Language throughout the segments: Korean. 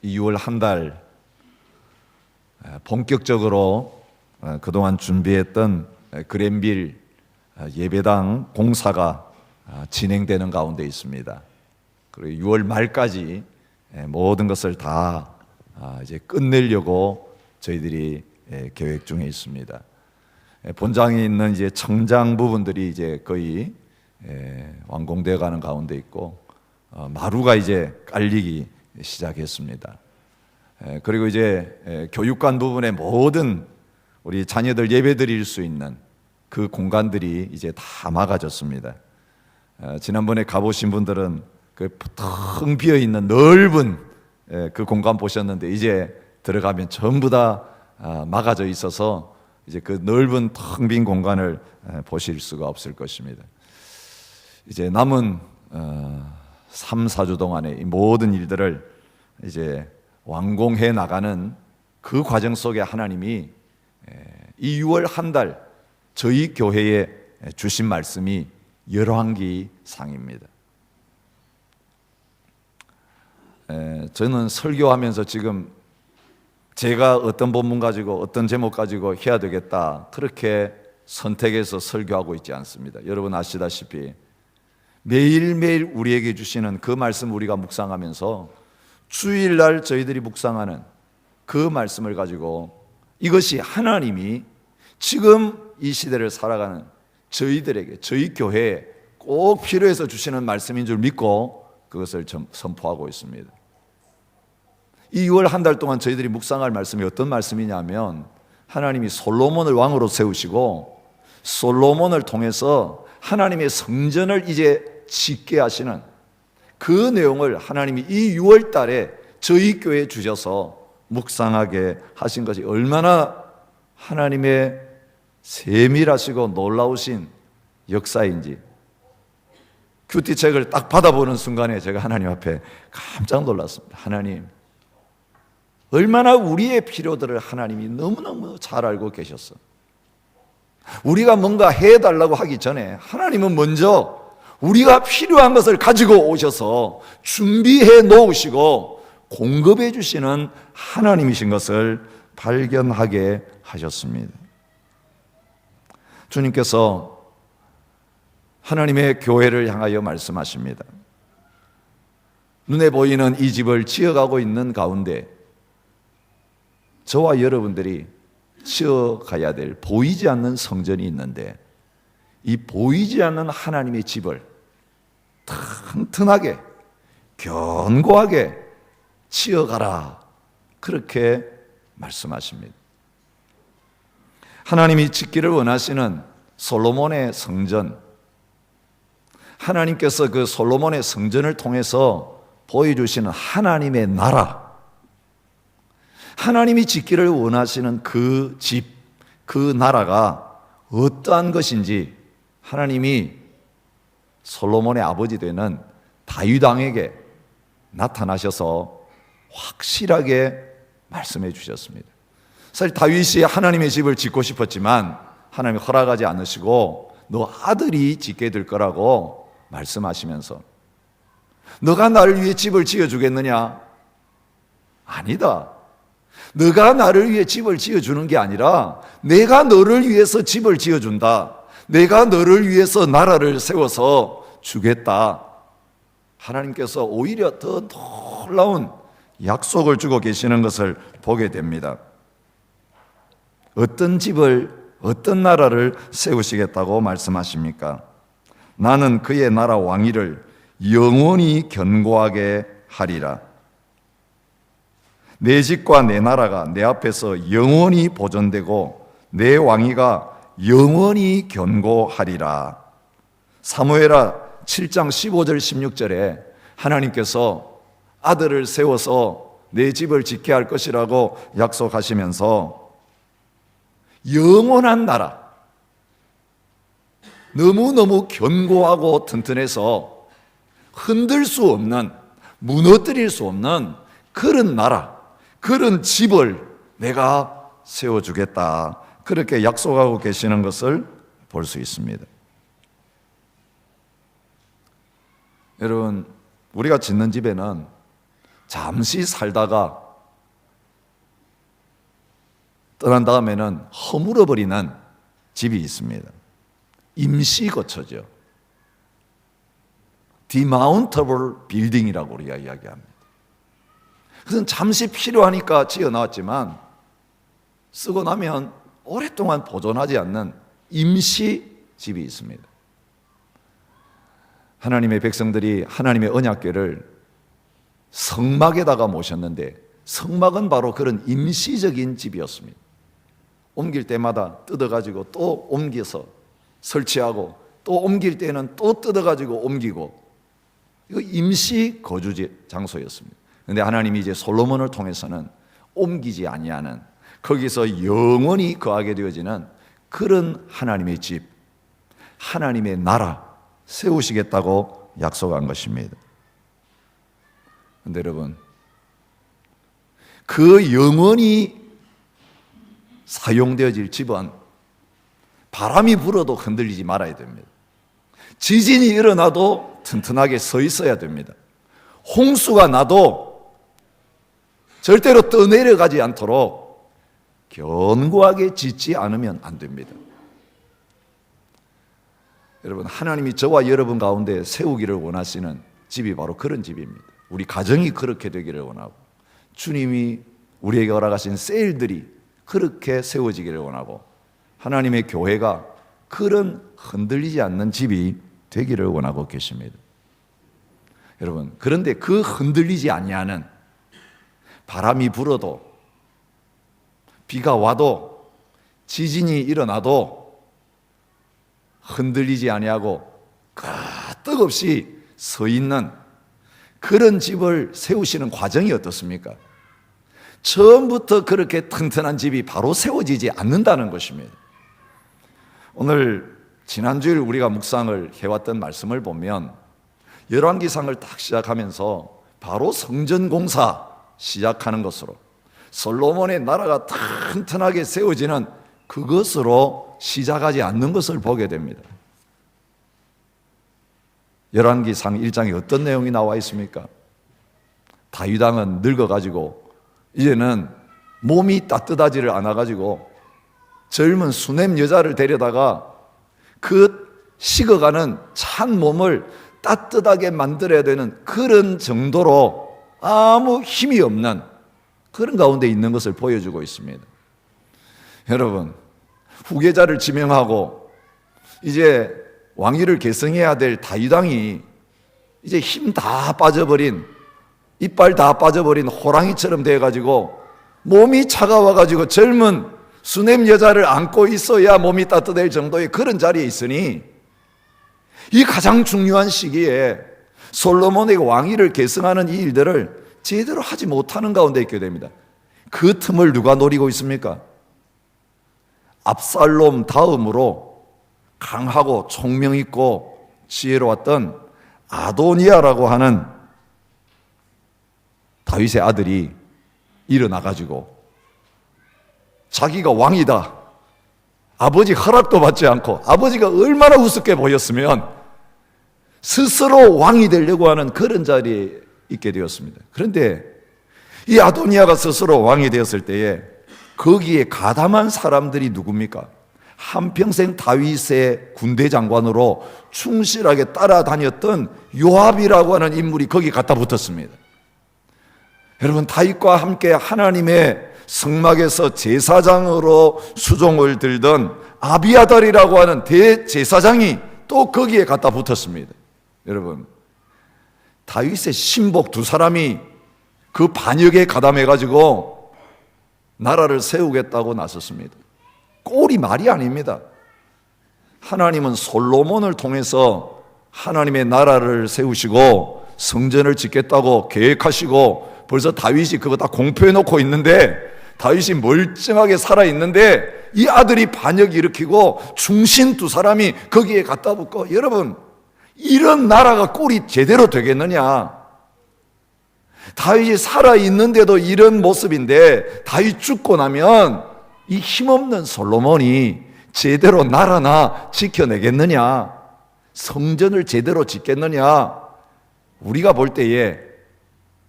2월 한 달 본격적으로 그동안 준비했던 그랜빌 예배당 공사가 진행되는 가운데 있습니다. 그리고 6월 말까지 모든 것을 다 이제 끝내려고 저희들이 계획 중에 있습니다. 본장에 있는 이제 청장 부분들이 이제 거의 완공되어 가는 가운데 있고 마루가 이제 깔리기 시작했습니다. 그리고 이제 교육관 부분의 모든 우리 자녀들 예배 드릴 수 있는 그 공간들이 이제 다 막아졌습니다. 지난번에 가보신 분들은 그 텅 비어 있는 넓은 그 공간 보셨는데 이제 들어가면 전부 다 막아져 있어서 이제 그 넓은 텅 빈 공간을 보실 수가 없을 것입니다. 이제 남은 3, 4주 동안에 이 모든 일들을 이제 완공해 나가는 그 과정 속에 하나님이 이 6월 한 달 저희 교회에 주신 말씀이 열왕기상입니다. 저는 설교하면서 지금 제가 어떤 본문 가지고 어떤 제목 가지고 해야 되겠다 그렇게 선택해서 설교하고 있지 않습니다. 여러분 아시다시피 매일매일 우리에게 주시는 그 말씀 우리가 묵상하면서 주일날 저희들이 묵상하는 그 말씀을 가지고 이것이 하나님이 지금 이 시대를 살아가는 저희들에게 저희 교회에 꼭 필요해서 주시는 말씀인 줄 믿고 그것을 선포하고 있습니다. 이 6월 한 달 동안 저희들이 묵상할 말씀이 어떤 말씀이냐면 하나님이 솔로몬을 왕으로 세우시고 솔로몬을 통해서 하나님의 성전을 이제 짓게 하시는 그 내용을 하나님이 이 6월 달에 저희 교회에 주셔서 묵상하게 하신 것이 얼마나 하나님의 세밀하시고 놀라우신 역사인지 큐티책을 딱 받아보는 순간에 제가 하나님 앞에 깜짝 놀랐습니다. 하나님, 얼마나 우리의 필요들을 하나님이 너무너무 잘 알고 계셨어. 우리가 뭔가 해달라고 하기 전에 하나님은 먼저 우리가 필요한 것을 가지고 오셔서 준비해 놓으시고 공급해 주시는 하나님이신 것을 발견하게 하셨습니다. 주님께서 하나님의 교회를 향하여 말씀하십니다. 눈에 보이는 이 집을 지어가고 있는 가운데 저와 여러분들이 지어가야 될 보이지 않는 성전이 있는데 이 보이지 않는 하나님의 집을 튼튼하게 견고하게 지어가라 그렇게 말씀하십니다. 하나님이 짓기를 원하시는 솔로몬의 성전, 하나님께서 그 솔로몬의 성전을 통해서 보여주시는 하나님의 나라, 하나님이 짓기를 원하시는 그 집, 그 나라가 어떠한 것인지 하나님이 솔로몬의 아버지 되는 다윗 왕에게 나타나셔서 확실하게 말씀해 주셨습니다. 사실 다윗이 하나님의 집을 짓고 싶었지만 하나님이 허락하지 않으시고 너 아들이 짓게 될 거라고 말씀하시면서 너가 나를 위해 집을 지어주겠느냐? 아니다. 너가 나를 위해 집을 지어주는 게 아니라 내가 너를 위해서 집을 지어준다. 내가 너를 위해서 나라를 세워서 주겠다. 하나님께서 오히려 더 놀라운 약속을 주고 계시는 것을 보게 됩니다. 어떤 집을, 어떤 나라를 세우시겠다고 말씀하십니까? 나는 그의 나라 왕위를 영원히 견고하게 하리라. 내 집과 내 나라가 내 앞에서 영원히 보존되고 내 왕위가 영원히 견고하리라. 사무엘하 7장 15절 16절에 하나님께서 아들을 세워서 내 집을 짓게 할 것이라고 약속하시면서 영원한 나라, 너무너무 견고하고 튼튼해서 흔들 수 없는, 무너뜨릴 수 없는 그런 나라, 그런 집을 내가 세워주겠다. 그렇게 약속하고 계시는 것을 볼 수 있습니다. 여러분, 우리가 짓는 집에는 잠시 살다가 떠난 다음에는 허물어버리는 집이 있습니다. 임시 거처죠. Demountable Building이라고 우리가 이야기합니다. 그것은 잠시 필요하니까 지어놨지만 쓰고 나면 오랫동안 보존하지 않는 임시 집이 있습니다. 하나님의 백성들이 하나님의 언약궤를 성막에다가 모셨는데 성막은 바로 그런 임시적인 집이었습니다. 옮길 때마다 뜯어가지고 또 옮겨서 설치하고 또 옮길 때는 또 뜯어가지고 옮기고, 이거 임시 거주 장소였습니다. 그런데 하나님이 이제 솔로몬을 통해서는 옮기지 아니하는, 거기서 영원히 거하게 되어지는 그런 하나님의 집, 하나님의 나라 세우시겠다고 약속한 것입니다. 그런데 여러분, 그 영원히 사용되어질 집은 바람이 불어도 흔들리지 말아야 됩니다. 지진이 일어나도 튼튼하게 서 있어야 됩니다. 홍수가 나도 절대로 떠내려가지 않도록 견고하게 짓지 않으면 안 됩니다. 여러분, 하나님이 저와 여러분 가운데 세우기를 원하시는 집이 바로 그런 집입니다. 우리 가정이 그렇게 되기를 원하고, 주님이 우리에게 허락하신 셀들이 그렇게 세워지기를 원하고, 하나님의 교회가 그런 흔들리지 않는 집이 되기를 원하고 계십니다. 여러분, 그런데 그 흔들리지 아니하는, 바람이 불어도 비가 와도 지진이 일어나도 흔들리지 아니하고 끄떡없이 서 있는 그런 집을 세우시는 과정이 어떻습니까? 처음부터 그렇게 튼튼한 집이 바로 세워지지 않는다는 것입니다. 오늘 지난주에 우리가 묵상을 해왔던 말씀을 보면 열왕기상을 딱 시작하면서 바로 성전 공사 시작하는 것으로, 솔로몬의 나라가 튼튼하게 세워지는 그것으로 시작하지 않는 것을 보게 됩니다. 열왕기상 1장에 어떤 내용이 나와 있습니까? 다윗 왕은 늙어가지고 이제는 몸이 따뜻하지를 않아가지고 젊은 수냄 여자를 데려다가 그 식어가는 찬 몸을 따뜻하게 만들어야 되는 그런 정도로 아무 힘이 없는 그런 가운데 있는 것을 보여주고 있습니다. 여러분, 후계자를 지명하고 이제 왕위를 계승해야 될 다윗 왕이 이제 힘 다 빠져버린, 이빨 다 빠져버린 호랑이처럼 돼가지고 몸이 차가워가지고 젊은 수냄 여자를 안고 있어야 몸이 따뜻할 정도의 그런 자리에 있으니, 이 가장 중요한 시기에 솔로몬의 왕위를 계승하는 이 일들을 제대로 하지 못하는 가운데 있게 됩니다. 그 틈을 누가 노리고 있습니까? 압살롬 다음으로 강하고 총명 있고 지혜로웠던 아도니아라고 하는 다윗의 아들이 일어나가지고 자기가 왕이다, 아버지 허락도 받지 않고, 아버지가 얼마나 우습게 보였으면 스스로 왕이 되려고 하는 그런 자리에 있게 되었습니다. 그런데 이 아도니아가 스스로 왕이 되었을 때에 거기에 가담한 사람들이 누굽니까? 한평생 다윗의 군대 장관으로 충실하게 따라다녔던 요압이라고 하는 인물이 거기 갖다 붙었습니다. 여러분, 다윗과 함께 하나님의 성막에서 제사장으로 수종을 들던 아비아달이라고 하는 대제사장이 또 거기에 갖다 붙었습니다. 여러분, 다윗의 신복 두 사람이 그 반역에 가담해가지고 나라를 세우겠다고 나섰습니다. 꼴이 말이 아닙니다. 하나님은 솔로몬을 통해서 하나님의 나라를 세우시고 성전을 짓겠다고 계획하시고 벌써 다윗이 그거 다 공표해 놓고 있는데, 다윗이 멀쩡하게 살아있는데 이 아들이 반역 일으키고 충신 두 사람이 거기에 갖다 붙고, 여러분, 이런 나라가 꼴이 제대로 되겠느냐? 다윗이 살아있는데도 이런 모습인데 다윗 죽고 나면 이 힘없는 솔로몬이 제대로 나라나 지켜내겠느냐? 성전을 제대로 짓겠느냐? 우리가 볼 때에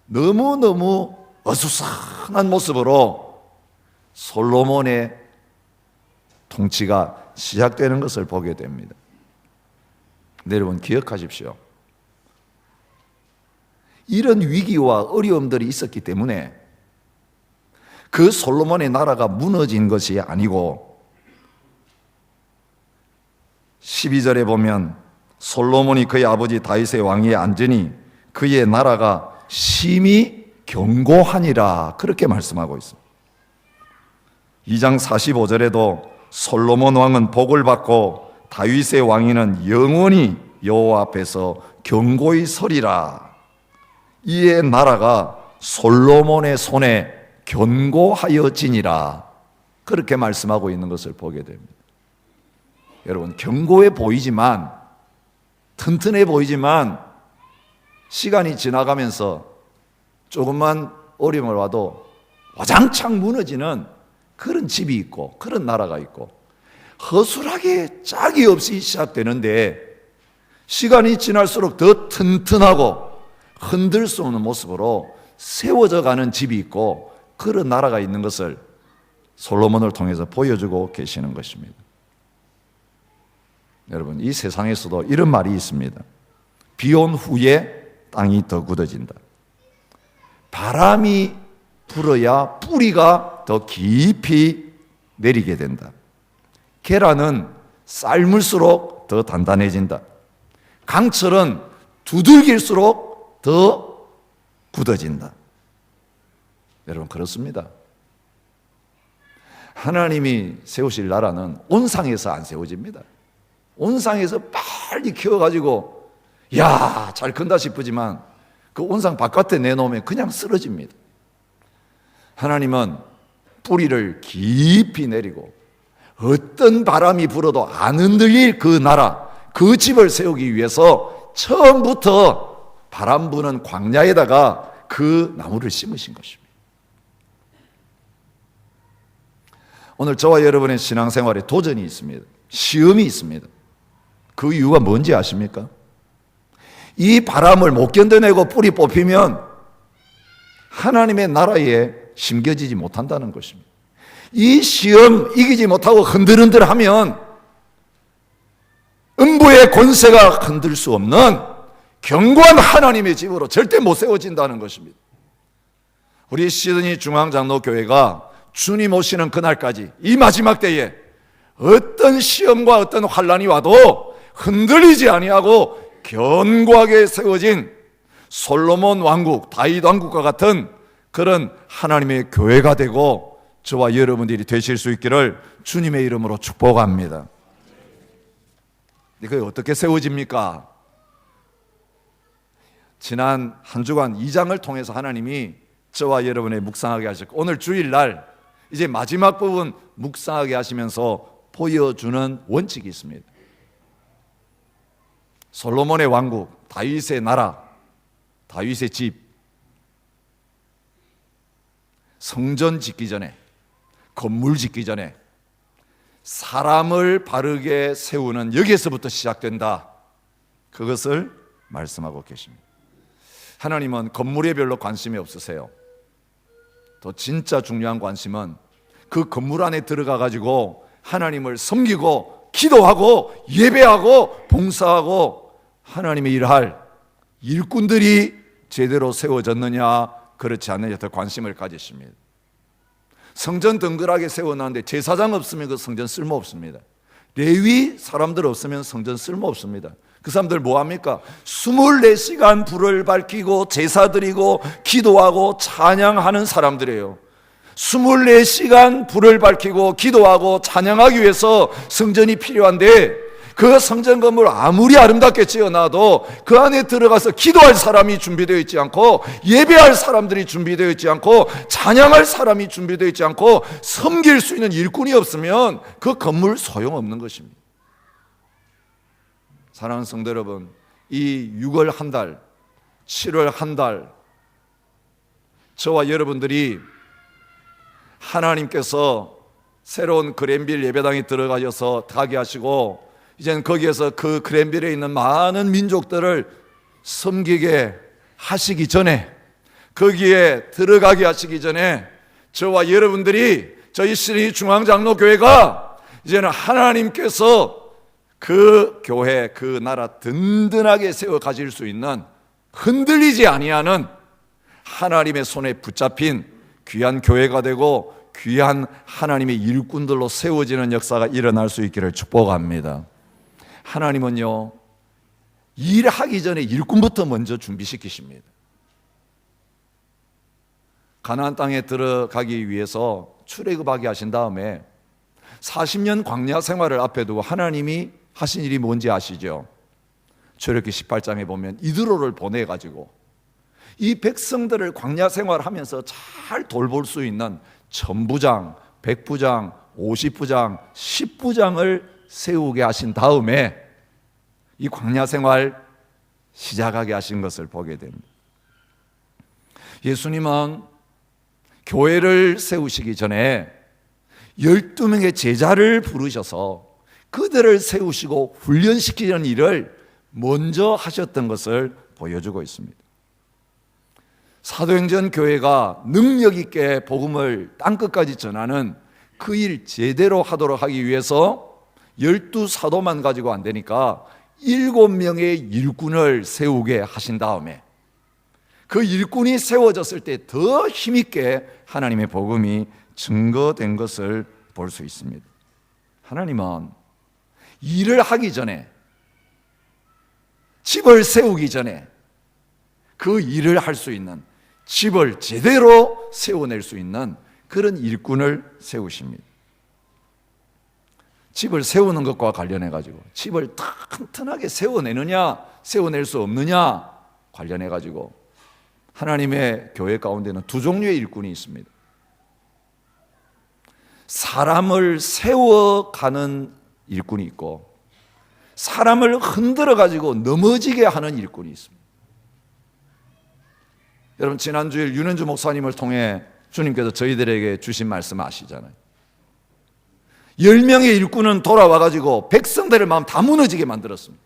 너무너무 어수선한 모습으로 솔로몬의 통치가 시작되는 것을 보게 됩니다. 근데 여러분 기억하십시오. 이런 위기와 어려움들이 있었기 때문에 그 솔로몬의 나라가 무너진 것이 아니고 12절에 보면 솔로몬이 그의 아버지 다윗의 왕위에 앉으니 그의 나라가 심히 견고하니라 그렇게 말씀하고 있습니다. 2장 45절에도 솔로몬 왕은 복을 받고 다윗의 왕위는 영원히 여호와 앞에서 견고히 서리라. 이에 나라가 솔로몬의 손에 견고하여지니라 그렇게 말씀하고 있는 것을 보게 됩니다. 여러분 견고해 보이지만 튼튼해 보이지만 시간이 지나가면서 조금만 어려움을 와도 와장창 무너지는 그런 집이 있고 그런 나라가 있고 허술하게 짝이 없이 시작되는데 시간이 지날수록 더 튼튼하고 흔들 수 없는 모습으로 세워져 가는 집이 있고 그런 나라가 있는 것을 솔로몬을 통해서 보여주고 계시는 것입니다. 여러분 이 세상에서도 이런 말이 있습니다. 비 온 후에 땅이 더 굳어진다. 바람이 불어야 뿌리가 더 깊이 내리게 된다. 계란은 삶을수록 더 단단해진다. 강철은 두들길수록 더 굳어진다. 여러분 그렇습니다. 하나님이 세우실 나라는 온상에서 안 세워집니다. 온상에서 빨리 키워가지고 야, 잘 큰다 싶으지만 그 온상 바깥에 내놓으면 그냥 쓰러집니다. 하나님은 뿌리를 깊이 내리고 어떤 바람이 불어도 안 흔들릴 그 나라, 그 집을 세우기 위해서 처음부터 바람 부는 광야에다가 그 나무를 심으신 것입니다. 오늘 저와 여러분의 신앙생활에 도전이 있습니다. 시험이 있습니다. 그 이유가 뭔지 아십니까? 이 바람을 못 견뎌내고 뿌리 뽑히면 하나님의 나라에 심겨지지 못한다는 것입니다. 이 시험 이기지 못하고 흔들흔들하면 음부의 권세가 흔들 수 없는 견고한 하나님의 집으로 절대 못 세워진다는 것입니다. 우리 시드니 중앙장로교회가 주님 오시는 그날까지 이 마지막 때에 어떤 시험과 어떤 환난이 와도 흔들리지 아니하고 견고하게 세워진 솔로몬 왕국, 다윗 왕국과 같은 그런 하나님의 교회가 되고 저와 여러분들이 되실 수 있기를 주님의 이름으로 축복합니다. 그게 어떻게 세워집니까? 지난 한 주간 2장을 통해서 하나님이 저와 여러분의 묵상하게 하셨고 오늘 주일날 이제 마지막 부분 묵상하게 하시면서 보여주는 원칙이 있습니다. 솔로몬의 왕국, 다윗의 나라, 다윗의 집, 성전 짓기 전에, 건물 짓기 전에 사람을 바르게 세우는 여기에서부터 시작된다. 그것을 말씀하고 계십니다. 하나님은 건물에 별로 관심이 없으세요. 더 진짜 중요한 관심은 그 건물 안에 들어가 가지고 하나님을 섬기고 기도하고 예배하고 봉사하고 하나님의 일할 일꾼들이 제대로 세워졌느냐 그렇지 않느냐 더 관심을 가지십니다. 성전 덩그랗게 세워놨는데 제사장 없으면 그 성전 쓸모없습니다. 레위 사람들 없으면 성전 쓸모없습니다. 그 사람들 뭐합니까? 24시간 불을 밝히고 제사 드리고 기도하고 찬양하는 사람들이에요. 24시간 불을 밝히고 기도하고 찬양하기 위해서 성전이 필요한데 그 성전 건물 아무리 아름답게 지어놔도 그 안에 들어가서 기도할 사람이 준비되어 있지 않고 예배할 사람들이 준비되어 있지 않고 찬양할 사람이 준비되어 있지 않고 섬길 수 있는 일꾼이 없으면 그 건물 소용없는 것입니다. 사랑하는 성도 여러분, 이 6월 한 달, 7월 한 달 저와 여러분들이 하나님께서 새로운 그랜빌 예배당에 들어가셔서 가게 하시고 이제는 거기에서 그 그랜빌에 있는 많은 민족들을 섬기게 하시기 전에 거기에 들어가게 하시기 전에 저와 여러분들이 저희 시리 중앙장로교회가 이제는 하나님께서 그 교회, 그 나라 든든하게 세워 가질 수 있는 흔들리지 아니하는 하나님의 손에 붙잡힌 귀한 교회가 되고 귀한 하나님의 일꾼들로 세워지는 역사가 일어날 수 있기를 축복합니다. 하나님은요, 일하기 전에 일꾼부터 먼저 준비시키십니다. 가나안 땅에 들어가기 위해서 출애굽하게 하신 다음에 40년 광야 생활을 앞에 두고 하나님이 하신 일이 뭔지 아시죠? 출애굽기 18장에 보면 이드로를 보내가지고 이 백성들을 광야 생활하면서 잘 돌볼 수 있는 천부장, 백부장, 50부장, 10부장을 세우게 하신 다음에 이 광야 생활 시작하게 하신 것을 보게 됩니다. 예수님은 교회를 세우시기 전에 12명의 제자를 부르셔서 그들을 세우시고 훈련시키는 일을 먼저 하셨던 것을 보여주고 있습니다. 사도행전 교회가 능력 있게 복음을 땅끝까지 전하는 그 일 제대로 하도록 하기 위해서 12사도만 가지고 안 되니까 7명의 일꾼을 세우게 하신 다음에 그 일꾼이 세워졌을 때 더 힘있게 하나님의 복음이 증거된 것을 볼 수 있습니다. 하나님은 일을 하기 전에, 집을 세우기 전에 그 일을 할 수 있는, 집을 제대로 세워낼 수 있는 그런 일꾼을 세우십니다. 집을 세우는 것과 관련해 가지고 집을 튼튼하게 세워내느냐 세워낼 수 없느냐 관련해 가지고 하나님의 교회 가운데는 두 종류의 일꾼이 있습니다. 사람을 세워가는 일꾼이 있고 사람을 흔들어 가지고 넘어지게 하는 일꾼이 있습니다. 여러분, 지난주일 윤현주 목사님을 통해 주님께서 저희들에게 주신 말씀 아시잖아요. 10명의 일꾼은 돌아와 가지고 백성들의 마음 다 무너지게 만들었습니다.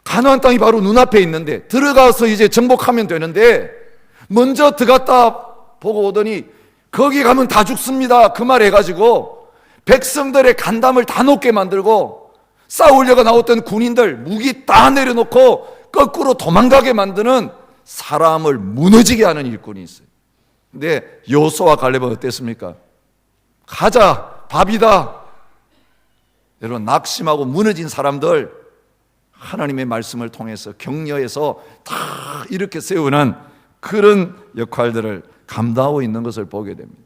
가나안 땅이 바로 눈앞에 있는데 들어가서 이제 정복하면 되는데 먼저 들어갔다 보고 오더니 거기 가면 다 죽습니다 그 말 해가지고 백성들의 간담을 다 높게 만들고 싸우려고 나왔던 군인들 무기 다 내려놓고 거꾸로 도망가게 만드는 사람을 무너지게 하는 일꾼이 있어요. 근데 여호수아와 갈렙은 어땠습니까? 가자, 밥이다. 여러분, 낙심하고 무너진 사람들 하나님의 말씀을 통해서 격려해서 다 이렇게 세우는 그런 역할들을 감당하고 있는 것을 보게 됩니다.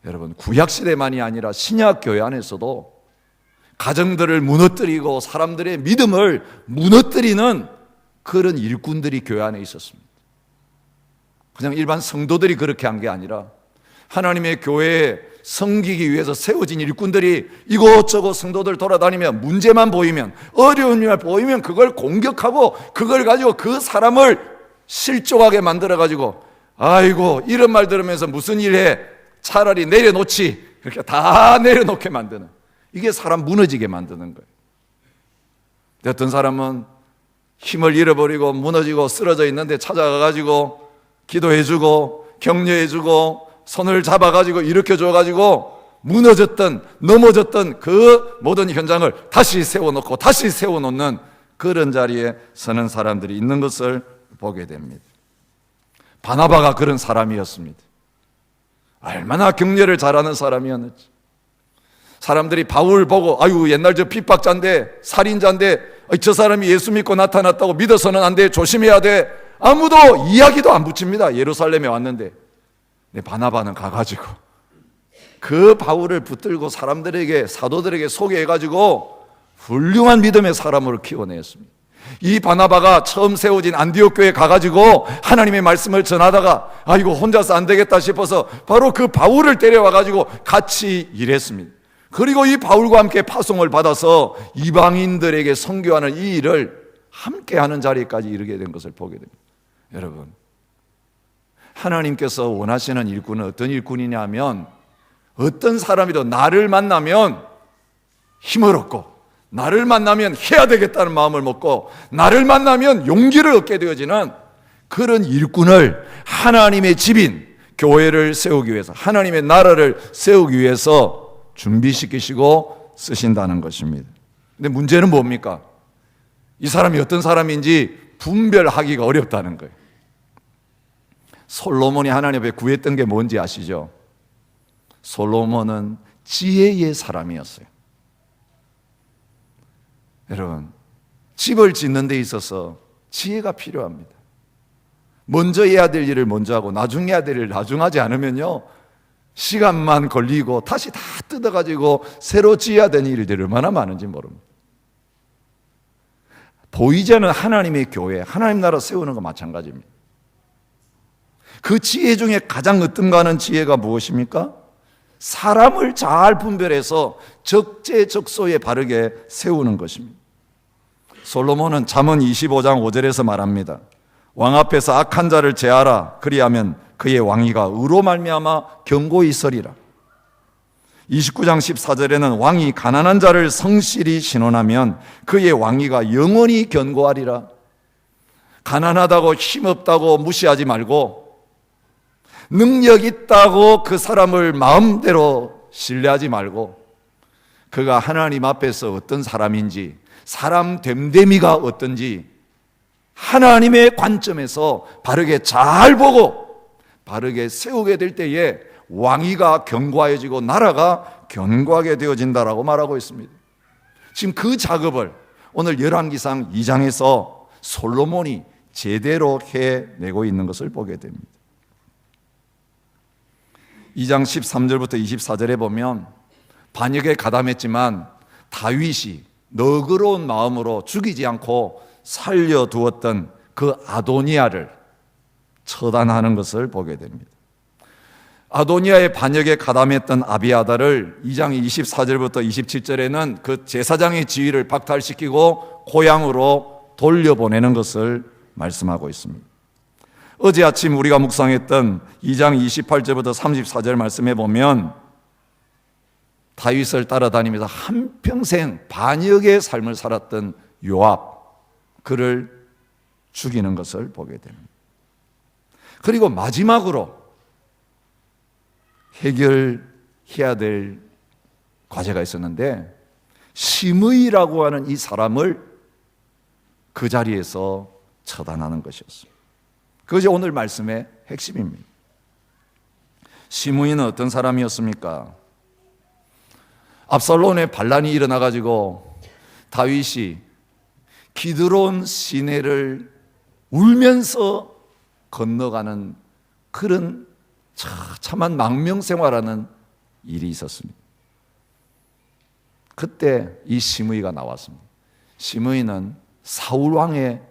여러분, 구약시대만이 아니라 신약교회 안에서도 가정들을 무너뜨리고 사람들의 믿음을 무너뜨리는 그런 일꾼들이 교회 안에 있었습니다. 그냥 일반 성도들이 그렇게 한 게 아니라 하나님의 교회에 섬기기 위해서 세워진 일꾼들이 이곳저곳 성도들 돌아다니며 문제만 보이면, 어려운 일 보이면 그걸 공격하고 그걸 가지고 그 사람을 실족하게 만들어가지고 아이고 이런 말 들으면서 무슨 일 해? 차라리 내려놓지. 그렇게 다 내려놓게 만드는, 이게 사람 무너지게 만드는 거예요. 어떤 사람은 힘을 잃어버리고 무너지고 쓰러져 있는데 찾아가가지고 기도해주고 격려해주고 손을 잡아가지고 일으켜줘가지고 무너졌던 넘어졌던 그 모든 현장을 다시 세워놓고 다시 세워놓는 그런 자리에 서는 사람들이 있는 것을 보게 됩니다. 바나바가 그런 사람이었습니다. 얼마나 격려를 잘하는 사람이었는지. 사람들이 바울 보고 아유 옛날 저 핍박자인데 살인자인데 저 사람이 예수 믿고 나타났다고 믿어서는 안 돼, 조심해야 돼. 아무도 이야기도 안 붙입니다. 예루살렘에 왔는데. 근데 바나바는 가가지고 그 바울을 붙들고 사람들에게, 사도들에게 소개해가지고 훌륭한 믿음의 사람으로 키워냈습니다. 이 바나바가 처음 세워진 안디옥 교회에 가가지고 하나님의 말씀을 전하다가 이거 혼자서 안 되겠다 싶어서 바로 그 바울을 데려와가지고 같이 일했습니다. 그리고 이 바울과 함께 파송을 받아서 이방인들에게 선교하는 이 일을 함께 하는 자리까지 이르게 된 것을 보게 됩니다. 여러분, 하나님께서 원하시는 일꾼은 어떤 일꾼이냐 하면 어떤 사람이도 나를 만나면 힘을 얻고 나를 만나면 해야 되겠다는 마음을 먹고 나를 만나면 용기를 얻게 되어지는 그런 일꾼을 하나님의 집인 교회를 세우기 위해서, 하나님의 나라를 세우기 위해서 준비시키시고 쓰신다는 것입니다. 근데 문제는 뭡니까? 이 사람이 어떤 사람인지 분별하기가 어렵다는 거예요. 솔로몬이 하나님 앞에 구했던 게 뭔지 아시죠? 솔로몬은 지혜의 사람이었어요. 여러분, 집을 짓는 데 있어서 지혜가 필요합니다. 먼저 해야 될 일을 먼저 하고 나중 해야 될 일을 나중 하지 않으면요, 시간만 걸리고 다시 다 뜯어가지고 새로 지어야 되는 일들이 얼마나 많은지 모릅니다. 보이지 않는 하나님의 교회, 하나님 나라 세우는 거 마찬가지입니다. 그 지혜 중에 가장 으뜸가는 지혜가 무엇입니까? 사람을 잘 분별해서 적재적소에 바르게 세우는 것입니다. 솔로몬은 잠언 25장 5절에서 말합니다. 왕 앞에서 악한 자를 제하라. 그리하면 그의 왕위가 의로 말미암아 견고히 서리라. 29장 14절에는 왕이 가난한 자를 성실히 신원하면 그의 왕위가 영원히 견고하리라. 가난하다고 힘없다고 무시하지 말고 능력 있다고 그 사람을 마음대로 신뢰하지 말고 그가 하나님 앞에서 어떤 사람인지, 사람 됨됨이가 어떤지 하나님의 관점에서 바르게 잘 보고 바르게 세우게 될 때에 왕위가 견고해지고 나라가 견고하게 되어진다라고 말하고 있습니다. 지금 그 작업을 오늘 열왕기상 2장에서 솔로몬이 제대로 해내고 있는 것을 보게 됩니다. 2장 13절부터 24절에 보면 반역에 가담했지만 다윗이 너그러운 마음으로 죽이지 않고 살려두었던 그 아도니아를 처단하는 것을 보게 됩니다. 아도니아의 반역에 가담했던 아비아달을 2장 24절부터 27절에는 그 제사장의 지위를 박탈시키고 고향으로 돌려보내는 것을 말씀하고 있습니다. 어제 아침 우리가 묵상했던 2장 28절부터 34절 말씀해 보면 다윗을 따라다니면서 한평생 반역의 삶을 살았던 요압, 그를 죽이는 것을 보게 됩니다. 그리고 마지막으로 해결해야 될 과제가 있었는데 시므이라고 하는 이 사람을 그 자리에서 처단하는 것이었습니다. 그것이 오늘 말씀의 핵심입니다. 시므이는 어떤 사람이었습니까? 압살롬의 반란이 일어나가지고 다윗이 기드론 시내를 울면서 건너가는 그런 참한 망명생활하는 일이 있었습니다. 그때 이 시므이가 나왔습니다. 시므이는 사울왕에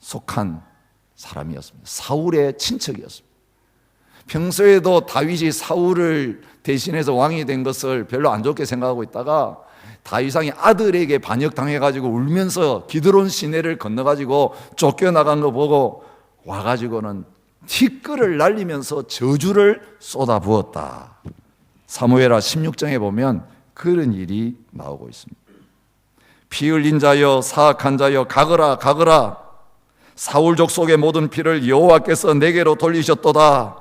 속한 사람이었습니다. 사울의 친척이었습니다. 평소에도 다윗이 사울을 대신해서 왕이 된 것을 별로 안 좋게 생각하고 있다가 다윗왕이 아들에게 반역당해가지고 울면서 기드론 시내를 건너가지고 쫓겨나간 거 보고 와가지고는 티끌을 날리면서 저주를 쏟아부었다. 사무엘하 16장에 보면 그런 일이 나오고 있습니다. 피 흘린 자여 사악한 자여 가거라 가거라. 사울 족속의 모든 피를 여호와께서 내게로 돌리셨도다.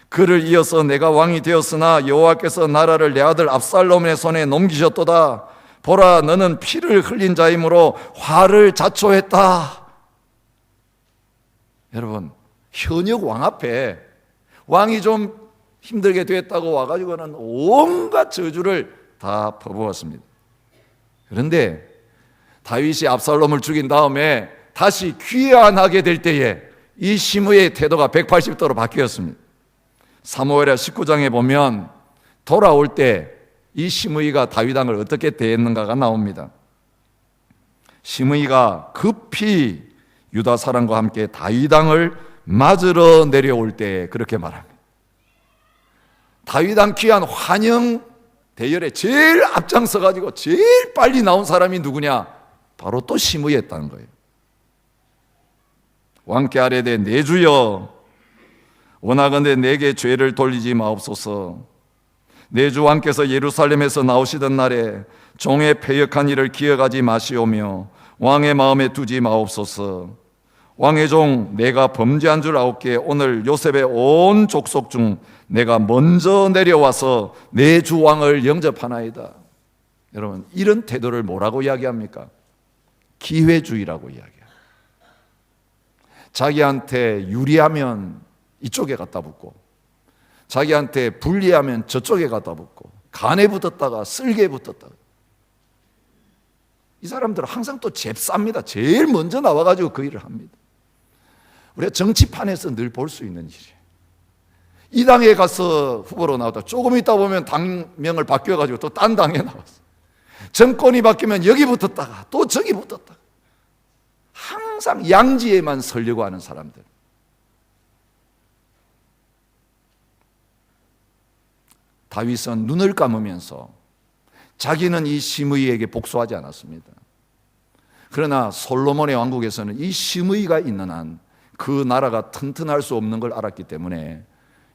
그를 이어서 내가 왕이 되었으나 여호와께서 나라를 내 아들 압살롬의 손에 넘기셨도다. 보라, 너는 피를 흘린 자이므로 화를 자초했다. 여러분, 현역 왕 앞에 왕이 좀 힘들게 됐다고 와가지고는 온갖 저주를 다 퍼부었습니다. 그런데 다윗이 압살롬을 죽인 다음에 다시 귀환하게 될 때에 이 시므이의 태도가 180도로 바뀌었습니다. 사무엘하 19장에 보면 돌아올 때 이 시므이가 다윗왕을 어떻게 대했는가가 나옵니다. 시므이가 급히 유다 사람과 함께 다윗왕을 맞으러 내려올 때 그렇게 말합니다. 다윗왕 귀한 환영 대열에 제일 앞장서 가지고 제일 빨리 나온 사람이 누구냐? 바로 또 시므이였다는 거예요. 왕께 아뢰되 내 주여 원하건대 내게 죄를 돌리지 마옵소서. 내 주 왕께서 예루살렘에서 나오시던 날에 종의 패역한 일을 기억하지 마시오며 왕의 마음에 두지 마옵소서. 왕의 종 내가 범죄한 줄 아옵기에 오늘 요셉의 온 족속 중 내가 먼저 내려와서 내 주 왕을 영접하나이다. 여러분, 이런 태도를 뭐라고 이야기합니까? 기회주의라고 이야기해요. 자기한테 유리하면 이쪽에 갖다 붙고, 자기한테 불리하면 저쪽에 갖다 붙고, 간에 붙었다가 쓸개에 붙었다가. 이 사람들은 항상 또 잽쌉니다. 제일 먼저 나와가지고 그 일을 합니다. 우리가 정치판에서 늘 볼 수 있는 일이에요. 이 당에 가서 후보로 나왔다 조금 있다 보면 당명을 바뀌어가지고 또 딴 당에 나왔어. 정권이 바뀌면 여기 붙었다가 또 저기 붙었다가. 항상 양지에만 서려고 하는 사람들. 다윗은 눈을 감으면서 자기는 이 시므이에게 복수하지 않았습니다. 그러나 솔로몬의 왕국에서는 이 시므이가 있는 한 그 나라가 튼튼할 수 없는 걸 알았기 때문에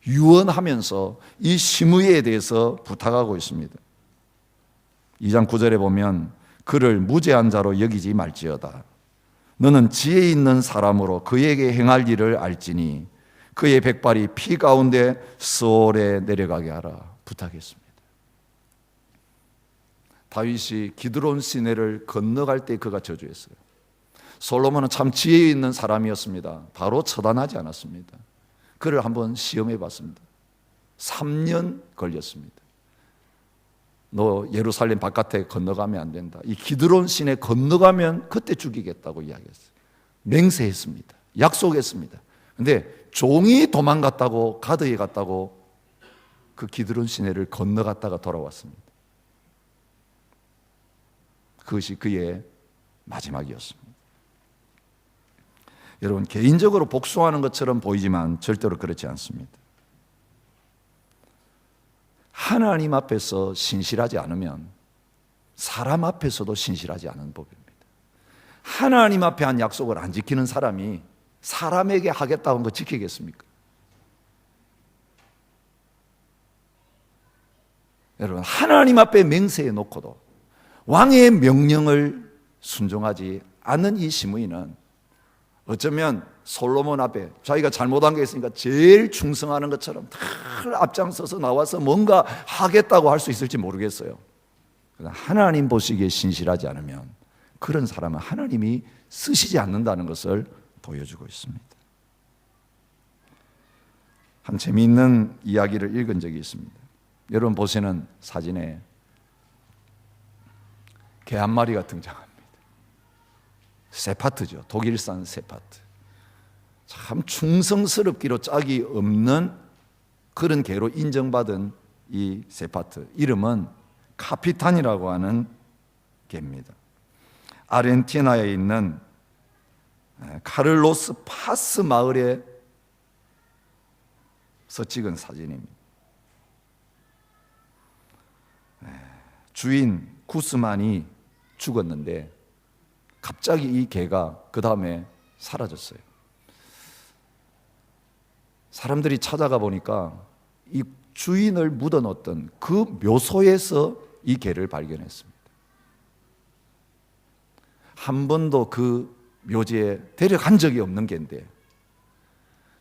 유언하면서 이 시므이에 대해서 부탁하고 있습니다. 2장 9절에 보면 그를 무죄한 자로 여기지 말지어다. 너는 지혜 있는 사람으로 그에게 행할 일을 알지니 그의 백발이 피 가운데 수월에 내려가게 하라 부탁했습니다. 다윗이 기드론 시내를 건너갈 때 그가 저주했어요. 솔로몬은 참 지혜 있는 사람이었습니다. 바로 처단하지 않았습니다. 그를 한번 시험해 봤습니다. 3년 걸렸습니다. 너 예루살렘 바깥에 건너가면 안 된다. 이 기드론 시내 건너가면 그때 죽이겠다고 이야기했어요. 맹세했습니다. 약속했습니다. 근데 종이 도망갔다고, 가드에 갔다고 그 기드론 시내를 건너갔다가 돌아왔습니다. 그것이 그의 마지막이었습니다. 여러분, 개인적으로 복수하는 것처럼 보이지만 절대로 그렇지 않습니다. 하나님 앞에서 신실하지 않으면 사람 앞에서도 신실하지 않은 법입니다. 하나님 앞에 한 약속을 안 지키는 사람이 사람에게 하겠다고 한 거 지키겠습니까? 여러분, 하나님 앞에 맹세해 놓고도 왕의 명령을 순종하지 않는 이 시므이는 어쩌면 솔로몬 앞에 자기가 잘못한 게 있으니까 제일 충성하는 것처럼 다 앞장서서 나와서 뭔가 하겠다고 할 수 있을지 모르겠어요. 그러나 하나님 보시기에 신실하지 않으면 그런 사람은 하나님이 쓰시지 않는다는 것을 보여주고 있습니다. 한 재미있는 이야기를 읽은 적이 있습니다. 여러분 보시는 사진에 개 한 마리가 등장합니다. 세파트죠. 독일산 세파트. 참 충성스럽기로 짝이 없는 그런 개로 인정받은 이 세파트. 이름은 카피탄이라고 하는 개입니다. 아르헨티나에 있는 카를로스 파스 마을에서 찍은 사진입니다. 주인 구스만이 죽었는데 갑자기 이 개가 그 다음에 사라졌어요. 사람들이 찾아가 보니까 이 주인을 묻어놓던 그 묘소에서 이 개를 발견했습니다. 한 번도 그 묘지에 데려간 적이 없는 개인데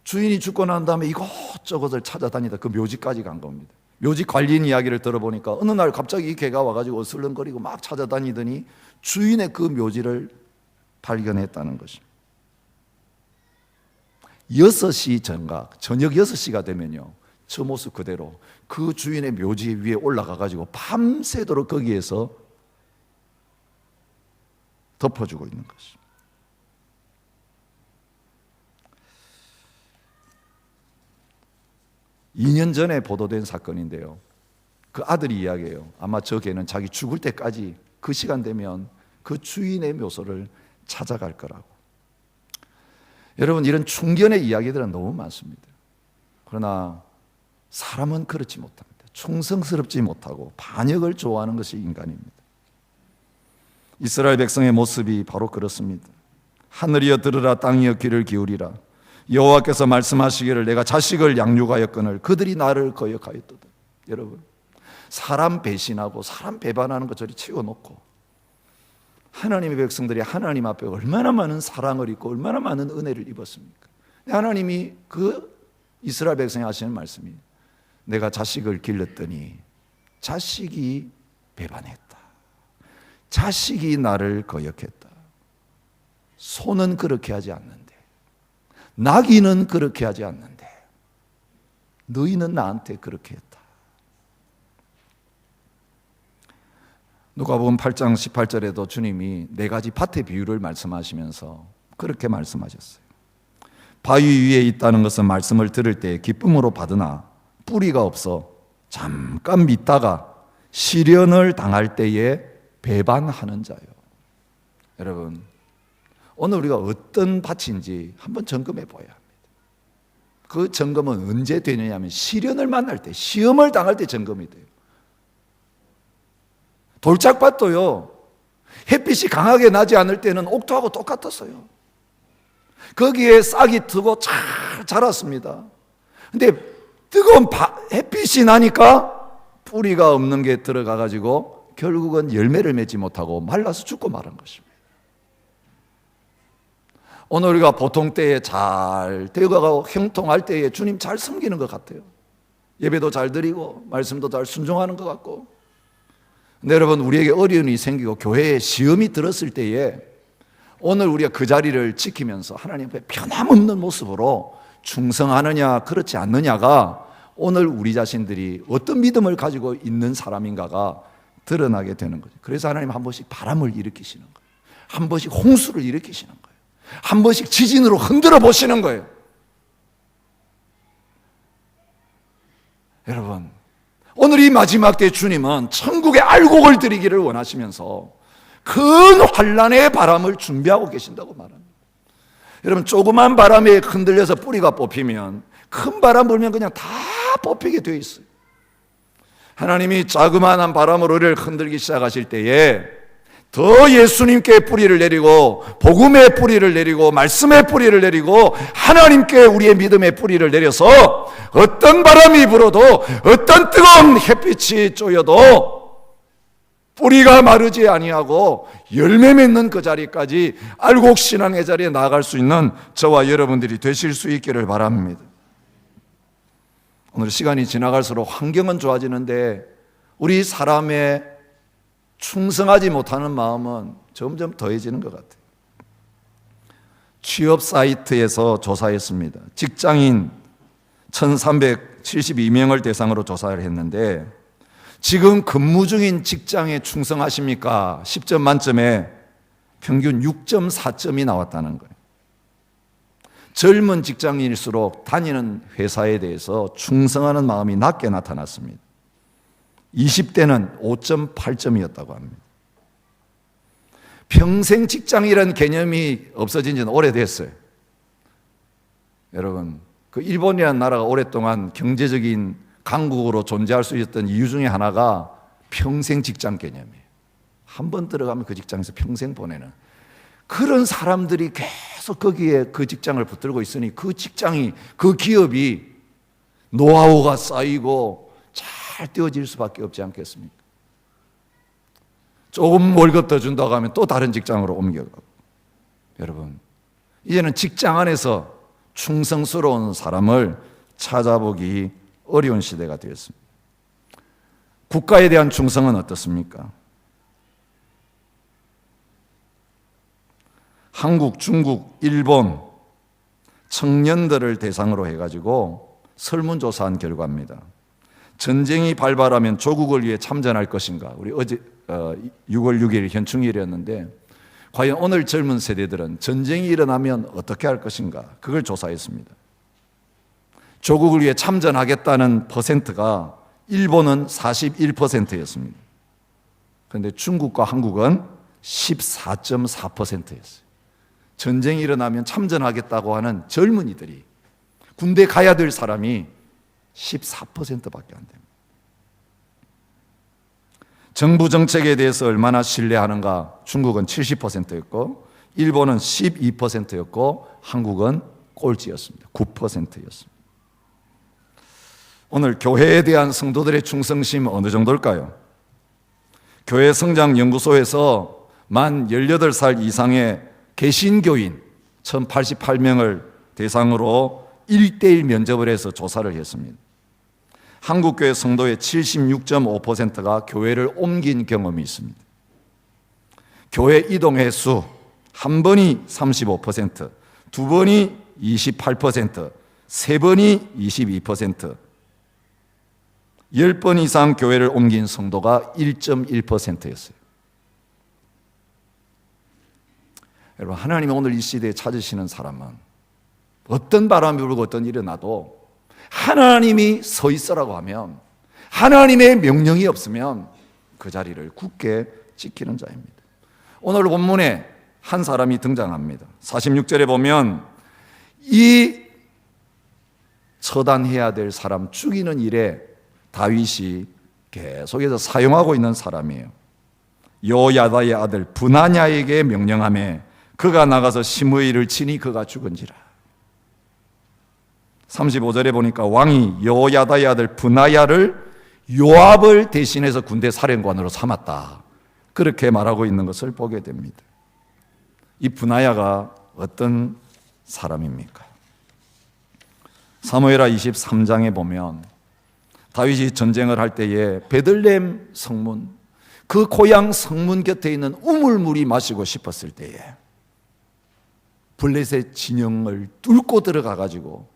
주인이 죽고 난 다음에 이것저것을 찾아다니다 그 묘지까지 간 겁니다. 묘지 관리인 이야기를 들어보니까 어느 날 갑자기 이 개가 와가지고 어슬렁거리고 막 찾아다니더니 주인의 그 묘지를 발견했다는 것입니다. 6시 정각, 저녁 6시가 되면요, 저 모습 그대로 그 주인의 묘지 위에 올라가가지고 밤새도록 거기에서 덮어주고 있는 것입니다. (2년) 전에 보도된 사건인데요, 그 아들이 이야기해요. 아마 저 개는 자기 죽을 때까지 그 시간 되면 그 주인의 묘소를 찾아갈 거라고. 여러분, 이런 충견의 이야기들은 너무 많습니다. 그러나 사람은 그렇지 못합니다. 충성스럽지 못하고 반역을 좋아하는 것이 인간입니다. 이스라엘 백성의 모습이 바로 그렇습니다. 하늘이여 들으라, 땅이여 귀를 기울이라. 여호와께서 말씀하시기를 내가 자식을 양육하였거늘 그들이 나를 거역하였도다. 여러분, 사람 배신하고 사람 배반하는 것 저리 치워놓고 하나님의 백성들이 하나님 앞에 얼마나 많은 사랑을 입고 얼마나 많은 은혜를 입었습니까? 하나님이 그 이스라엘 백성이 하시는 말씀이, 내가 자식을 길렀더니 자식이 배반했다. 자식이 나를 거역했다. 소는 그렇게 하지 않는데, 나귀는 그렇게 하지 않는데 너희는 나한테 그렇게 했다. 누가복음 8장 18절에도 주님이 네 가지 밭의 비유를 말씀하시면서 그렇게 말씀하셨어요. 바위 위에 있다는 것은 말씀을 들을 때 기쁨으로 받으나 뿌리가 없어 잠깐 믿다가 시련을 당할 때에 배반하는 자요. 여러분, 오늘 우리가 어떤 밭인지 한번 점검해 봐야 합니다. 그 점검은 언제 되느냐 하면 시련을 만날 때, 시험을 당할 때 점검이 돼요. 돌짝밭도요, 햇빛이 강하게 나지 않을 때는 옥토하고 똑같았어요. 거기에 싹이 트고 잘 자랐습니다. 근데 뜨거운 햇빛이 나니까 뿌리가 없는 게 들어가가지고 결국은 열매를 맺지 못하고 말라서 죽고 말한 것입니다. 오늘 우리가 보통 때에 잘 되어가고 형통할 때에 주님 잘 섬기는 것 같아요. 예배도 잘 드리고 말씀도 잘 순종하는 것 같고. 근데 여러분, 우리에게 어려움이 생기고 교회에 시험이 들었을 때에 오늘 우리가 그 자리를 지키면서 하나님 앞에 변함없는 모습으로 충성하느냐 그렇지 않느냐가 오늘 우리 자신들이 어떤 믿음을 가지고 있는 사람인가가 드러나게 되는 거죠. 그래서 하나님 한 번씩 바람을 일으키시는 거예요. 한 번씩 홍수를 일으키시는 거예요. 한 번씩 지진으로 흔들어 보시는 거예요. 여러분, 오늘 이 마지막 때 주님은 천국의 알곡을 드리기를 원하시면서 큰 환란의 바람을 준비하고 계신다고 말합니다. 여러분, 조그만 바람에 흔들려서 뿌리가 뽑히면 큰 바람 불면 그냥 다 뽑히게 되어 있어요. 하나님이 자그마한 바람으로 우리를 흔들기 시작하실 때에 더 예수님께 뿌리를 내리고 복음의 뿌리를 내리고 말씀의 뿌리를 내리고 하나님께 우리의 믿음의 뿌리를 내려서 어떤 바람이 불어도 어떤 뜨거운 햇빛이 쬐어도 뿌리가 마르지 아니하고 열매 맺는 그 자리까지 알곡신앙의 자리에 나아갈 수 있는 저와 여러분들이 되실 수 있기를 바랍니다. 오늘 시간이 지나갈수록 환경은 좋아지는데 우리 사람의 충성하지 못하는 마음은 점점 더해지는 것 같아요. 취업 사이트에서 조사했습니다. 직장인 1372명을 대상으로 조사를 했는데 지금 근무 중인 직장에 충성하십니까? 10점 만점에 평균 6.4점이 나왔다는 거예요. 젊은 직장인일수록 다니는 회사에 대해서 충성하는 마음이 낮게 나타났습니다. 20대는 5.8점이었다고 합니다. 평생 직장이라는 개념이 없어진 지는 오래됐어요. 여러분, 그 일본이라는 나라가 오랫동안 경제적인 강국으로 존재할 수 있었던 이유 중에 하나가 평생 직장 개념이에요. 한 번 들어가면 그 직장에서 평생 보내는 그런 사람들이 계속 거기에 그 직장을 붙들고 있으니 그 직장이, 그 기업이 노하우가 쌓이고 잘 띄워질 수밖에 없지 않겠습니까? 조금 월급 더 준다고 하면 또 다른 직장으로 옮겨가고. 여러분, 이제는 직장 안에서 충성스러운 사람을 찾아보기 어려운 시대가 되었습니다. 국가에 대한 충성은 어떻습니까? 한국, 중국, 일본 청년들을 대상으로 해가지고 설문조사한 결과입니다. 전쟁이 발발하면 조국을 위해 참전할 것인가? 우리 어제 6월 6일 현충일이었는데 과연 오늘 젊은 세대들은 전쟁이 일어나면 어떻게 할 것인가? 그걸 조사했습니다. 조국을 위해 참전하겠다는 퍼센트가 일본은 41%였습니다. 그런데 중국과 한국은 14.4%였어요. 전쟁이 일어나면 참전하겠다고 하는 젊은이들이, 군대 가야 될 사람이 14%밖에 안 됩니다. 정부 정책에 대해서 얼마나 신뢰하는가? 중국은 70%였고 일본은 12%였고 한국은 꼴찌였습니다. 9%였습니다. 오늘 교회에 대한 성도들의 충성심은 어느 정도일까요? 교회 성장 연구소에서 만 18살 이상의 개신교인 1088명을 대상으로 1:1 면접을 해서 조사를 했습니다. 한국교회 성도의 76.5%가 교회를 옮긴 경험이 있습니다. 교회 이동 횟수 한 번이 35%, 두 번이 28%, 세 번이 22%, 10번 이상 교회를 옮긴 성도가 1.1%였어요. 여러분, 하나님이 오늘 이 시대에 찾으시는 사람은 어떤 바람이 불고 어떤 일이 나도 하나님이 서 있으라고 하면, 하나님의 명령이 없으면 그 자리를 굳게 지키는 자입니다. 오늘 본문에 한 사람이 등장합니다. 46절에 보면 이 처단해야 될 사람 죽이는 일에 다윗이 계속해서 사용하고 있는 사람이에요. 요야다의 아들 브나냐에게 명령하며 그가 나가서 시므이를 치니 그가 죽은지라. 35절에 보니까 왕이 요야다의 아들 브나야를 요압을 대신해서 군대 사령관으로 삼았다, 그렇게 말하고 있는 것을 보게 됩니다. 이 브나야가 어떤 사람입니까? 사무엘하 23장에 보면 다윗이 전쟁을 할 때에 베들레헴 성문, 그 고향 성문 곁에 있는 우물물이 마시고 싶었을 때에 블레셋 진영을 뚫고 들어가 가지고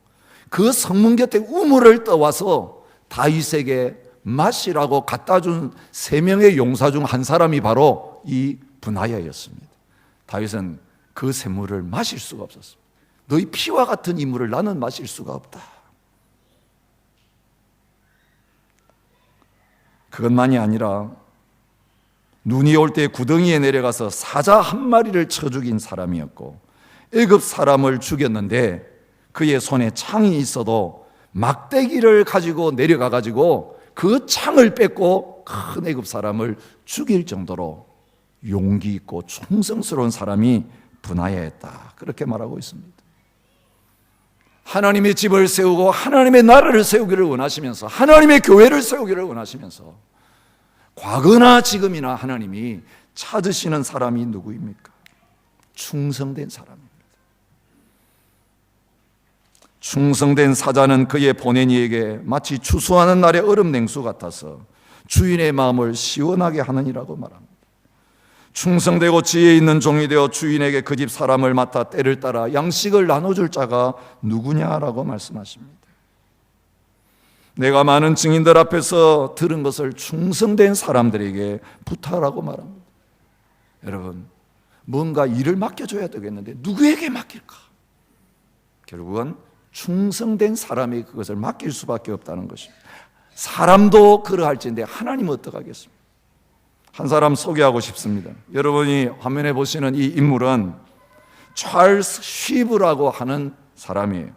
그 성문 곁에 우물을 떠와서 다윗에게 마시라고 갖다 준 3명의 용사 중 한 사람이 바로 이 브나야였습니다. 다윗은 그 샘물을 마실 수가 없었습니다. 너희 피와 같은 이 물을 나는 마실 수가 없다. 그것만이 아니라 눈이 올 때 구덩이에 내려가서 사자 한 마리를 쳐 죽인 사람이었고, 애굽 사람을 죽였는데 그의 손에 창이 있어도 막대기를 가지고 내려가 가지고 그 창을 뺏고 큰 애굽 사람을 죽일 정도로 용기 있고 충성스러운 사람이 브나야였다, 그렇게 말하고 있습니다. 하나님의 집을 세우고 하나님의 나라를 세우기를 원하시면서, 하나님의 교회를 세우기를 원하시면서 과거나 지금이나 하나님이 찾으시는 사람이 누구입니까? 충성된 사람입니다. 충성된 사자는 그의 보낸 이에게 마치 추수하는 날의 얼음 냉수 같아서 주인의 마음을 시원하게 하느니라고 말합니다. 충성되고 지혜 있는 종이 되어 주인에게 그 집 사람을 맡아 때를 따라 양식을 나눠줄 자가 누구냐라고 말씀하십니다. 내가 많은 증인들 앞에서 들은 것을 충성된 사람들에게 부탁하라고 말합니다. 여러분, 뭔가 일을 맡겨줘야 되겠는데 누구에게 맡길까? 결국은 충성된 사람이 그것을 맡길 수밖에 없다는 것입니다. 사람도 그러할지인데 하나님은 어떡하겠습니까? 한 사람 소개하고 싶습니다. 여러분이 화면에 보시는 이 인물은 찰스 쉬브라고 하는 사람이에요.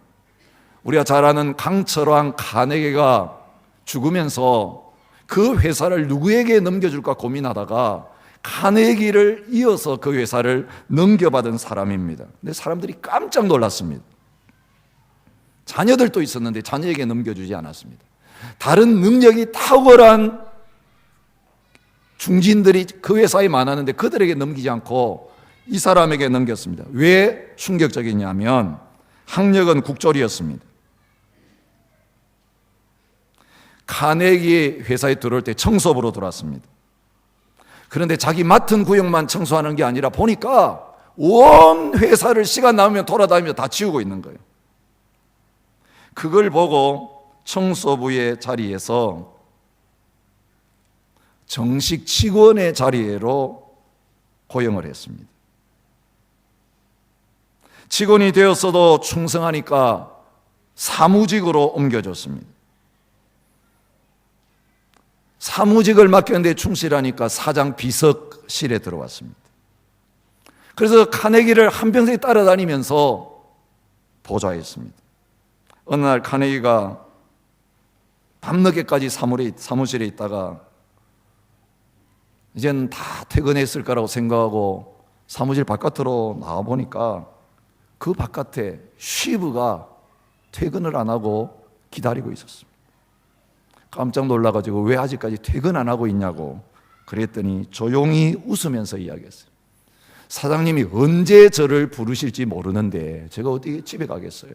우리가 잘 아는 강철왕 카네기가 죽으면서 그 회사를 누구에게 넘겨줄까 고민하다가 카네기를 이어서 그 회사를 넘겨받은 사람입니다. 근데 사람들이 깜짝 놀랐습니다. 자녀들도 있었는데 자녀에게 넘겨주지 않았습니다. 다른 능력이 탁월한 중진들이 그 회사에 많았는데 그들에게 넘기지 않고 이 사람에게 넘겼습니다. 왜 충격적이냐면 학력은 국졸이었습니다. 카네기 회사에 들어올 때 청소부로 들어왔습니다. 그런데 자기 맡은 구역만 청소하는 게 아니라 보니까 온 회사를 시간 남으면 돌아다니며 다 치우고 있는 거예요. 그걸 보고 청소부의 자리에서 정식 직원의 자리로 고용을 했습니다. 직원이 되었어도 충성하니까 사무직으로 옮겨줬습니다. 사무직을 맡겼는데 충실하니까 사장 비서실에 들어왔습니다. 그래서 카네기를 한평생 따라다니면서 보좌했습니다. 어느 날 카네기가 밤늦게까지 사무실에 있다가 이제는 다 퇴근했을 거라고 생각하고 사무실 바깥으로 나와보니까 그 바깥에 쉬브가 퇴근을 안 하고 기다리고 있었습니다. 깜짝 놀라가지고 왜 아직까지 퇴근 안 하고 있냐고 그랬더니 조용히 웃으면서 이야기했어요. 사장님이 언제 저를 부르실지 모르는데 제가 어떻게 집에 가겠어요?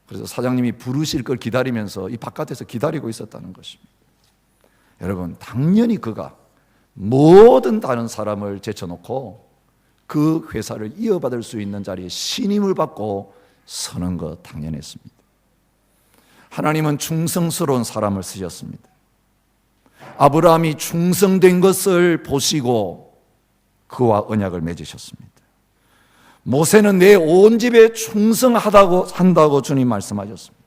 그래서 사장님이 부르실 걸 기다리면서 이 바깥에서 기다리고 있었다는 것입니다. 여러분, 당연히 그가 모든 다른 사람을 제쳐놓고 그 회사를 이어받을 수 있는 자리에 신임을 받고 서는 것 당연했습니다. 하나님은 충성스러운 사람을 쓰셨습니다. 아브라함이 충성된 것을 보시고 그와 언약을 맺으셨습니다. 모세는 내 온 집에 한다고 주님 말씀하셨습니다.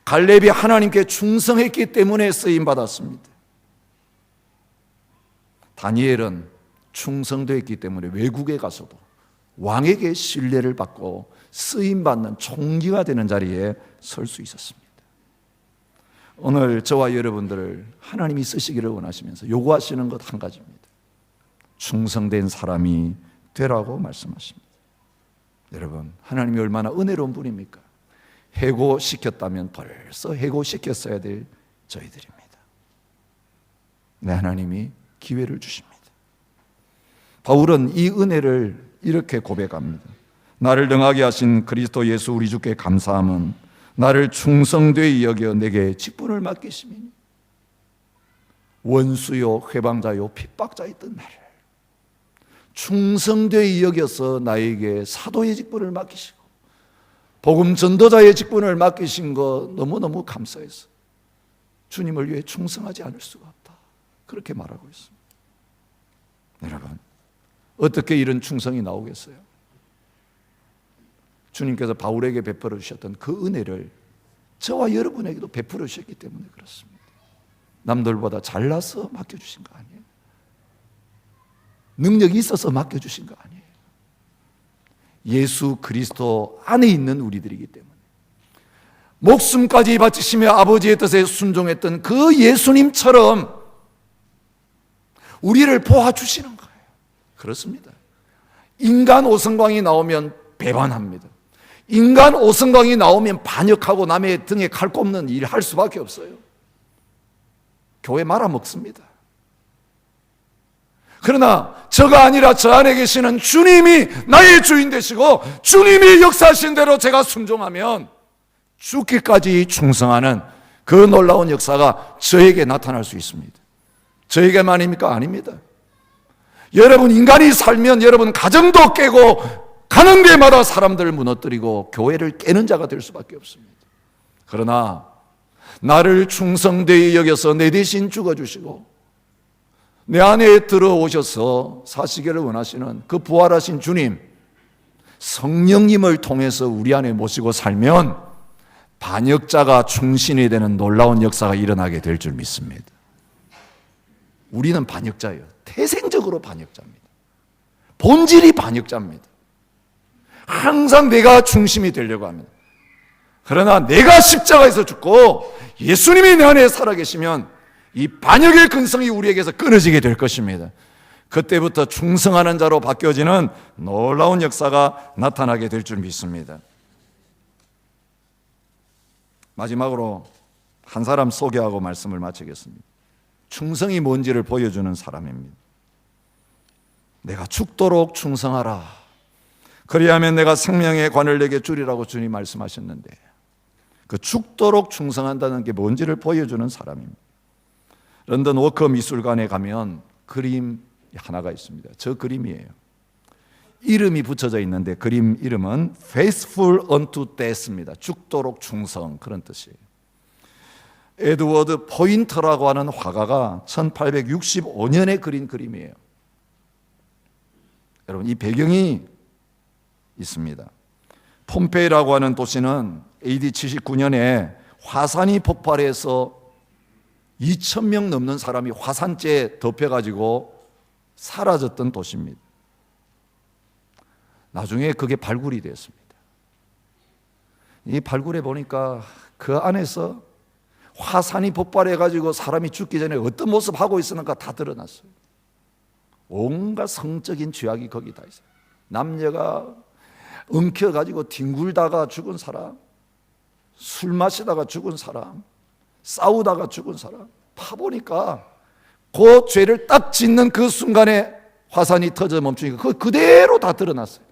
갈렙이 하나님께 충성했기 때문에 쓰임받았습니다. 다니엘은 충성되었기 때문에 외국에 가서도 왕에게 신뢰를 받고 쓰임받는 총기가 되는 자리에 설 수 있었습니다. 오늘 저와 여러분들을 하나님이 쓰시기를 원하시면서 요구하시는 것 한 가지입니다. 충성된 사람이 되라고 말씀하십니다. 여러분, 하나님이 얼마나 은혜로운 분입니까? 해고시켰다면 벌써 해고시켰어야 될 저희들입니다. 네, 하나님이 기회를 주십니다. 바울은 이 은혜를 이렇게 고백합니다. 나를 능하게 하신 그리스도 예수 우리 주께 감사함은 나를 충성되이 여겨 내게 직분을 맡기심이니 원수요 회방자요 핍박자였던 나를 충성되이 여겨서 나에게 사도의 직분을 맡기시고 복음 전도자의 직분을 맡기신 거 너무너무 감사해서 주님을 위해 충성하지 않을 수가 없다, 그렇게 말하고 있습니다. 여러분, 어떻게 이런 충성이 나오겠어요? 주님께서 바울에게 베풀어 주셨던 그 은혜를 저와 여러분에게도 베풀어 주셨기 때문에 그렇습니다. 남들보다 잘나서 맡겨주신 거 아니에요. 능력이 있어서 맡겨주신 거 아니에요. 예수 그리스도 안에 있는 우리들이기 때문에 목숨까지 바치시며 아버지의 뜻에 순종했던 그 예수님처럼 우리를 도와주시는 거예요. 그렇습니다. 인간 오성광이 나오면 배반합니다. 인간 오성광이 나오면 반역하고 남의 등에 칼 꼽는 일을 할 수밖에 없어요. 교회 말아먹습니다. 그러나 저가 아니라 저 안에 계시는 주님이 나의 주인 되시고 주님이 역사하신 대로 제가 순종하면 죽기까지 충성하는 그 놀라운 역사가 저에게 나타날 수 있습니다. 저에게만입니까? 아닙니다. 여러분, 인간이 살면 여러분 가정도 깨고 가는 데마다 사람들을 무너뜨리고 교회를 깨는 자가 될 수밖에 없습니다. 그러나 나를 충성되이 여겨서 내 대신 죽어주시고 내 안에 들어오셔서 사시기를 원하시는 그 부활하신 주님, 성령님을 통해서 우리 안에 모시고 살면 반역자가 충신이 되는 놀라운 역사가 일어나게 될 줄 믿습니다. 우리는 반역자예요. 태생적으로 반역자입니다. 본질이 반역자입니다. 항상 내가 중심이 되려고 합니다. 그러나 내가 십자가에서 죽고 예수님이 내 안에 살아계시면 이 반역의 근성이 우리에게서 끊어지게 될 것입니다. 그때부터 충성하는 자로 바뀌어지는 놀라운 역사가 나타나게 될 줄 믿습니다. 마지막으로 한 사람 소개하고 말씀을 마치겠습니다. 충성이 뭔지를 보여주는 사람입니다. 내가 죽도록 충성하라. 그리하면 내가 생명의 관을 내게 주리라고 주님 말씀하셨는데 그 죽도록 충성한다는 게 뭔지를 보여주는 사람입니다. 런던 워커 미술관에 가면 그림 하나가 있습니다. 저 그림이에요. 이름이 붙여져 있는데 그림 이름은 Faithful unto Death입니다. 죽도록 충성, 그런 뜻이에요. 에드워드 포인터라고 하는 화가가 1865년에 그린 그림이에요. 여러분, 이 배경이 있습니다. 폼페이라고 하는 도시는 AD 79년에 화산이 폭발해서 2,000명 넘는 사람이 화산재에 덮여가지고 사라졌던 도시입니다. 나중에 그게 발굴이 됐습니다. 이 발굴해 보니까 그 안에서 화산이 폭발해가지고 사람이 죽기 전에 어떤 모습 하고 있었는가 다 드러났어요. 온갖 성적인 죄악이 거기 다 있어요. 남녀가 엉켜가지고 뒹굴다가 죽은 사람, 술 마시다가 죽은 사람, 싸우다가 죽은 사람, 파보니까 그 죄를 딱 짓는 그 순간에 화산이 터져 멈추니까 그거 그대로 다 드러났어요.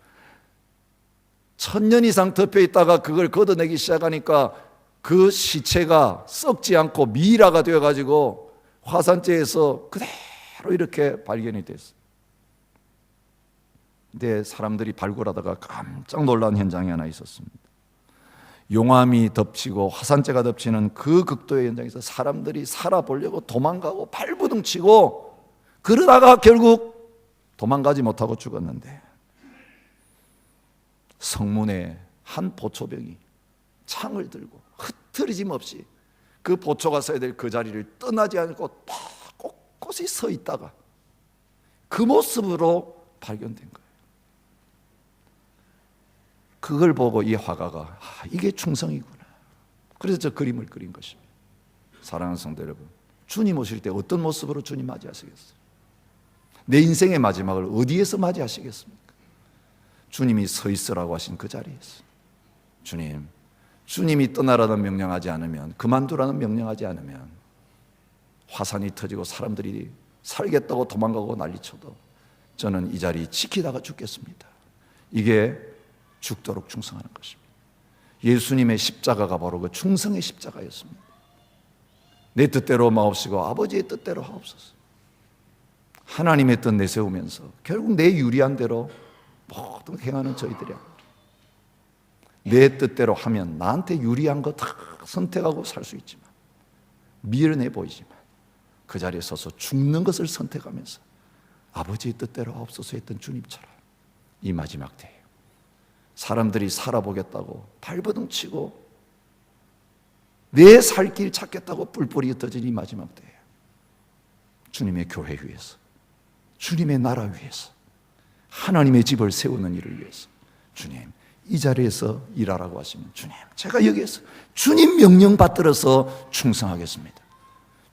1000년 이상 덮여 있다가 그걸 걷어내기 시작하니까 그 시체가 썩지 않고 미라가 되어가지고 화산재에서 그대로 이렇게 발견이 됐어요. 근데 사람들이 발굴하다가 깜짝 놀란 현장이 하나 있었습니다. 용암이 덮치고 화산재가 덮치는 그 극도의 현장에서 사람들이 살아보려고 도망가고 발부둥치고 그러다가 결국 도망가지 못하고 죽었는데, 성문에 한 보초병이 창을 들고 흐트러짐 없이 그 보초가 서야 될 그 자리를 떠나지 않고 꼿꼿이 서 있다가 그 모습으로 발견된 거예요. 그걸 보고 이 화가가 이게 충성이구나. 그래서 저 그림을 그린 것입니다. 사랑하는 성도 여러분, 주님 오실 때 어떤 모습으로 주님 맞이하시겠어요? 내 인생의 마지막을 어디에서 맞이하시겠습니까? 주님이 서 있으라고 하신 그 자리에서. 주님이 떠나라는 명령하지 않으면, 그만두라는 명령하지 않으면 화산이 터지고 사람들이 살겠다고 도망가고 난리쳐도 저는 이 자리 지키다가 죽겠습니다. 이게 죽도록 충성하는 것입니다. 예수님의 십자가가 바로 그 충성의 십자가였습니다. 내 뜻대로 마옵시고 아버지의 뜻대로 하옵소서. 하나님의 뜻 내세우면서 결국 내 유리한 대로 모든 행하는 저희들이 내 뜻대로 하면 나한테 유리한 거 다 선택하고 살 수 있지만, 미련해 보이지만 그 자리에 서서 죽는 것을 선택하면서 아버지의 뜻대로 하옵소서 했던 주님처럼 이 마지막 때에 사람들이 살아보겠다고 발버둥치고 내 살 길 찾겠다고 뿔뿔이 흩어진 이 마지막 때에 주님의 교회 위해서, 주님의 나라 위해서, 하나님의 집을 세우는 일을 위해서 주님 이 자리에서 일하라고 하시면, 주님 제가 여기에서 주님 명령 받들어서 충성하겠습니다.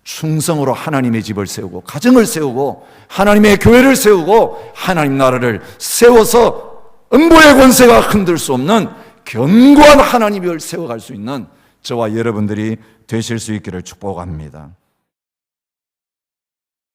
충성으로 하나님의 집을 세우고 가정을 세우고 하나님의 교회를 세우고 하나님 나라를 세워서 음부의 권세가 흔들 수 없는 견고한 하나님을 세워갈 수 있는 저와 여러분들이 되실 수 있기를 축복합니다.